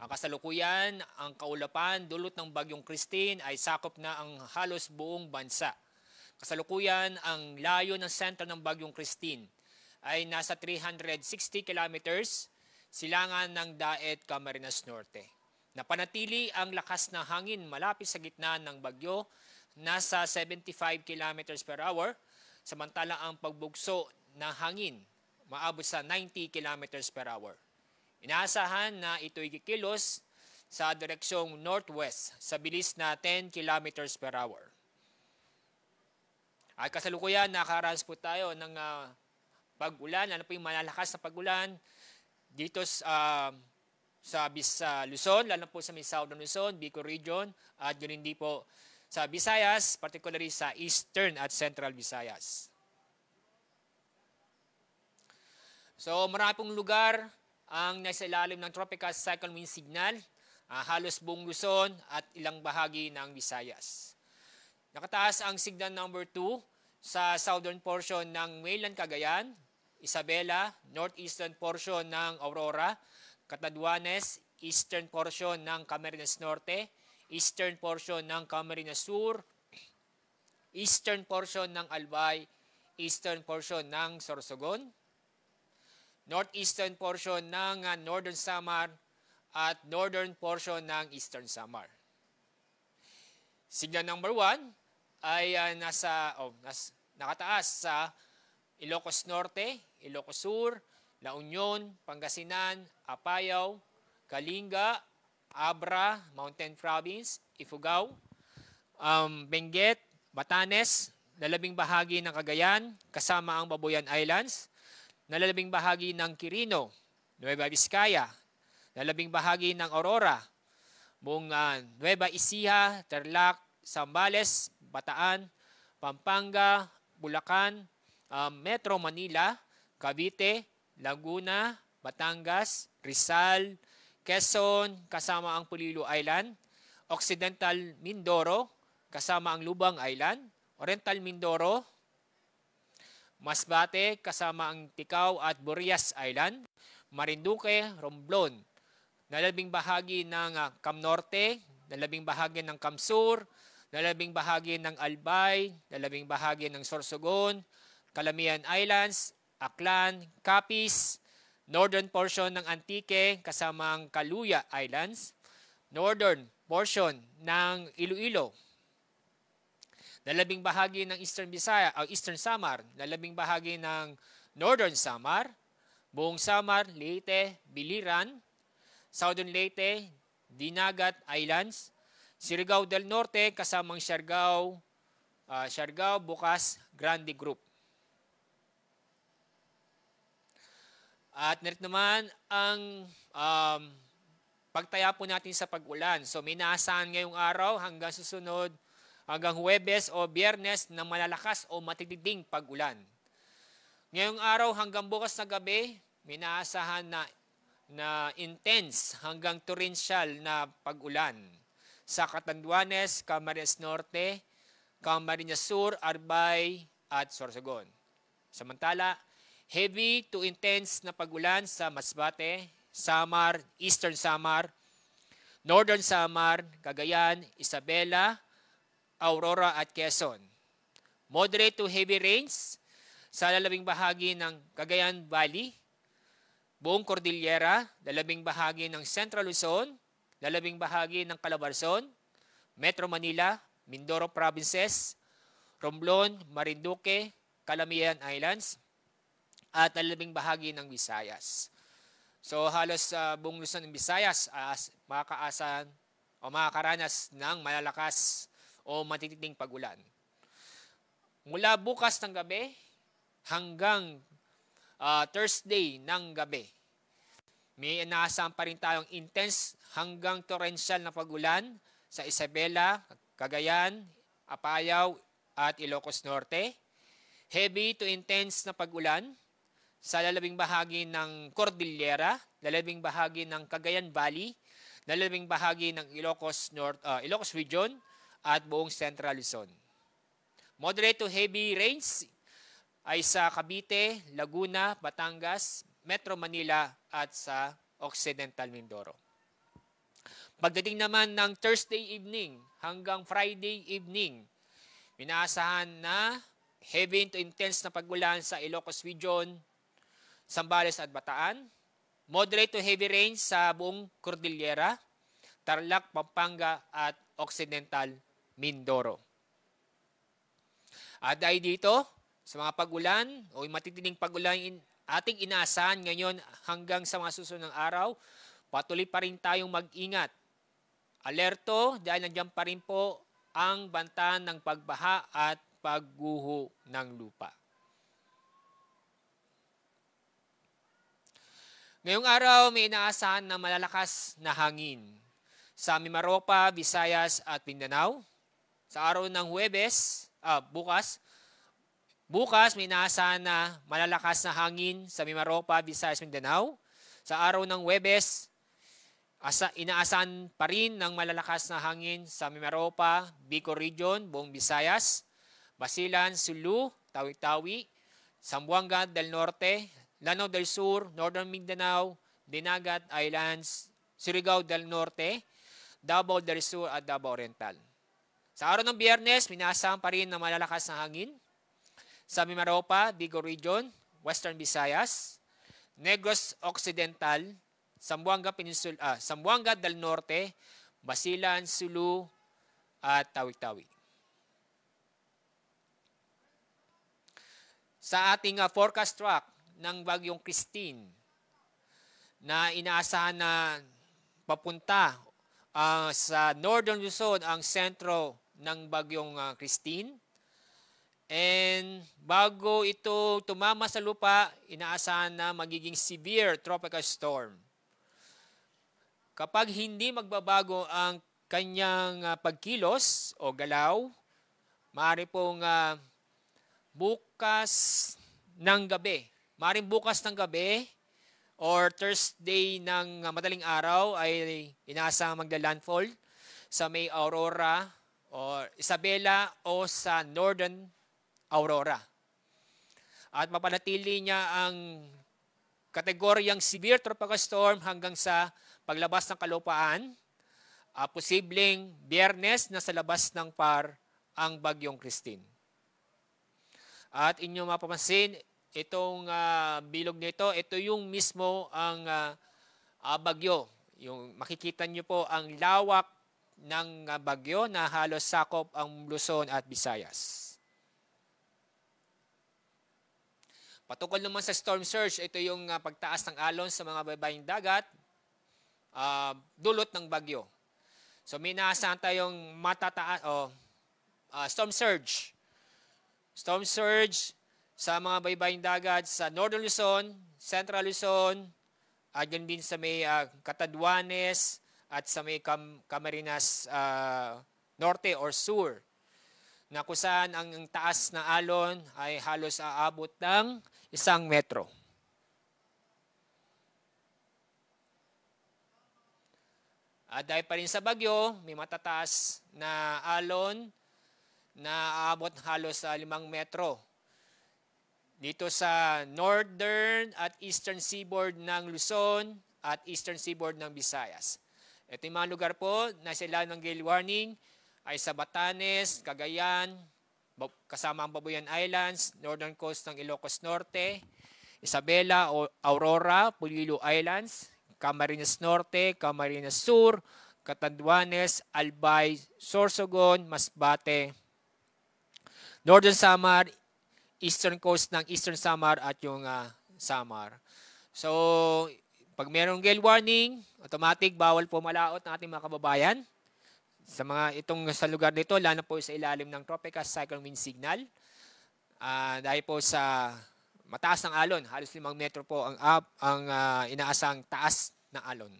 Ang kasalukuyan, ang kaulapan dulot ng Bagyong Christine ay sakop na ang halos buong bansa. Kasalukuyan, ang layo ng sentro ng Bagyong Christine ay nasa 360 kilometers silangan ng Daet, Camarines Norte. Napanatili ang lakas ng hangin malapit sa gitna ng bagyo, nasa 75 kilometers per hour, samantala ang pagbugso ng hangin maabot sa 90 kilometers per hour. Inaasahan na ito'y kikilos sa direksyong northwest sa bilis na 10 kilometers per hour. At kasalukuyan, nakaranas po tayo ng pag-ulan. Ano po yung malalakas na pag-ulan dito sa Luzon, lalo po sa may Southern Luzon, Bicol Region, at yun hindi po sa Visayas, particularly sa Eastern at Central Visayas. So marami pong lugar ang nasa ilalim ng tropical cyclone wind signal, halos buong Luzon at ilang bahagi ng Visayas. Nakataas ang signal number 2 sa southern portion ng mainland Cagayan, Isabela, northeastern portion ng Aurora, Catanduanes, eastern portion ng Camarines Norte, eastern portion ng Camarines Sur, eastern portion ng Albay, eastern portion ng Sorsogon, northeastern portion ng Northern Samar at northern portion ng Eastern Samar. Signal number 1 ay nakataas sa Ilocos Norte, Ilocos Sur, La Union, Pangasinan, Apayao, Kalinga, Abra, Mountain Province, Ifugao, Benguet, Batanes, lalabing bahagi ng Cagayan, kasama ang Babuyan Islands, nalalabing bahagi ng Quirino, Nueva Vizcaya, nalalabing bahagi ng Aurora, buong Nueva Ecija, Tarlac, Zambales, Bataan, Pampanga, Bulacan, Metro Manila, Cavite, Laguna, Batangas, Rizal, Quezon, kasama ang Polillo Island, Occidental Mindoro, kasama ang Lubang Island, Oriental Mindoro, Masbate, kasama ang Ticao at Burias Island, Marinduque, Romblon, nalalabing bahagi ng Cam Norte, nalalabing bahagi ng Cam Sur, nalalabing bahagi ng Albay, nalalabing bahagi ng Sorsogon, Calamian Islands, Aklan, Capiz, northern portion ng Antique, kasama ang Caluya Islands, northern portion ng Iloilo, nalalabing bahagi ng Eastern Samar, nalalabing bahagi ng Northern Samar, buong Samar, Leyte, Biliran, Southern Leyte, Dinagat Islands, Surigao del Norte, kasamang Siargao, Bukas, Grande Group. At narito naman ang pagtaya po natin sa pag-ulan. So may naasahan ngayong araw hanggang susunod, hanggang Huwebes o Biyernes na malalakas o matitinding pag-ulan. Ngayong araw hanggang bukas na gabi, may naasahan na intense hanggang torrential na pag-ulan sa Catanduanes, Camarines Norte, Camarines Sur, Arbay at Sorsogon. Samantala, heavy to intense na pag-ulan sa Masbate, Samar, Eastern Samar, Northern Samar, Cagayan, Isabela, Aurora at Quezon. Moderate to heavy rains sa lalabing bahagi ng Cagayan Valley, buong Cordillera, lalabing bahagi ng Central Luzon, lalabing bahagi ng Calabarzon, Metro Manila, Mindoro Provinces, Romblon, Marinduque, Calamian Islands, at lalabing bahagi ng Visayas. So halos buong Luzon ng Visayas makakaasan o makakaranas ng malalakas o matitinding pag-ulan. Mula bukas ng gabi hanggang Thursday ng gabi, may inaasahan pa rin tayong intense hanggang torrential na pag-ulan sa Isabela, Cagayan, Apayao at Ilocos Norte. Heavy to intense na pag-ulan sa lalabing bahagi ng Cordillera, lalabing bahagi ng Cagayan Valley, lalabing bahagi ng Ilocos Region, at buong Central Luzon. Moderate to heavy rains ay sa Cavite, Laguna, Batangas, Metro Manila at sa Occidental Mindoro. Pagdating naman ng Thursday evening hanggang Friday evening, inaasahan na heavy to intense na pagulan sa Ilocos Region, Zambales at Bataan. Moderate to heavy rain sa buong Cordillera, Tarlac, Pampanga at Occidental Mindoro. At dahil dito, sa mga pagulan o matitinding pagulan ating inaasahan ngayon hanggang sa mga susunod ng araw, patuloy pa rin tayong mag-ingat. Alerto dahil nandiyan pa rin po ang banta ng pagbaha at pagguho ng lupa. Ngayong araw, may inaasahan na malalakas na hangin sa Mimaropa, Visayas at Mindanao. Sa araw ng bukas may inaasahan na malalakas na hangin sa Mimaropa, Visayas, Mindanao. Sa araw ng Huwebes, inaasahan pa rin ng malalakas na hangin sa Mimaropa, Bicol Region, buong Visayas, Basilan, Sulu, Tawi-Tawi, Zamboanga del Norte, Lanao del Sur, Northern Mindanao, Dinagat Islands, Surigao del Norte, Davao del Sur at Davao Oriental. Sa araw ng Biyernes, minaasahan pa rin ng malalakas na hangin sa Mimaropa, Bicol Region, Western Visayas, Negros Occidental, Zamboanga del Norte, Basilan, Sulu, at Tawi-Tawi. Sa ating forecast track ng bagyong Christine na inaasahan na papunta sa Northern Luzon ang sentro ng bagyong Christine. And bago ito tumama sa lupa, inaasahan na magiging severe tropical storm. Kapag hindi magbabago ang kanyang pagkilos o galaw, maaari pong bukas ng gabi or Thursday ng madaling araw ay inaasahang magla-landfall sa may Aurora o Isabela o sa Northern Aurora. At mapanatili niya ang kategoryang severe tropical storm hanggang sa paglabas ng kalupaan. Posibleng Biyernes na sa labas ng PAR ang bagyong Christine. At inyong mapapansin, itong bilog nito, ito yung mismo ang bagyo. Yung makikita nyo po ang lawak ng bagyo na halos sakop ang Luzon at Visayas. Patungkol naman sa storm surge, ito yung pagtaas ng alon sa mga baybaying dagat, dulot ng bagyo. So may inaasahan tayong storm surge. Storm surge sa mga baybaying dagat sa Northern Luzon, Central Luzon, at yan din sa may Catanduanes at sa may Camarines Norte or Sur, na kung saan ang taas na alon ay halos aabot ng 1 metro. At dahil pa rin sa bagyo, may matataas na alon na aabot halos sa 5 metro. Dito sa northern at eastern seaboard ng Luzon at eastern seaboard ng Visayas. Ito yung mga lugar po na sila ng gale warning ay sa Batanes, Cagayan, kasama ang Babuyan Islands, northern coast ng Ilocos Norte, Isabela, Aurora, Pulilo Islands, Camarines Norte, Camarines Sur, Catanduanes, Albay, Sorsogon, Masbate, Northern Samar, eastern coast ng Eastern Samar at yung Samar. So, pag mayroong gale warning, automatic bawal po malaot ng ating mga kababayan. Sa lugar nito, lalo po sa ilalim ng tropical cyclone wind signal. Dahil po sa mataas ng alon, halos 5 metro po ang inaasang taas ng alon.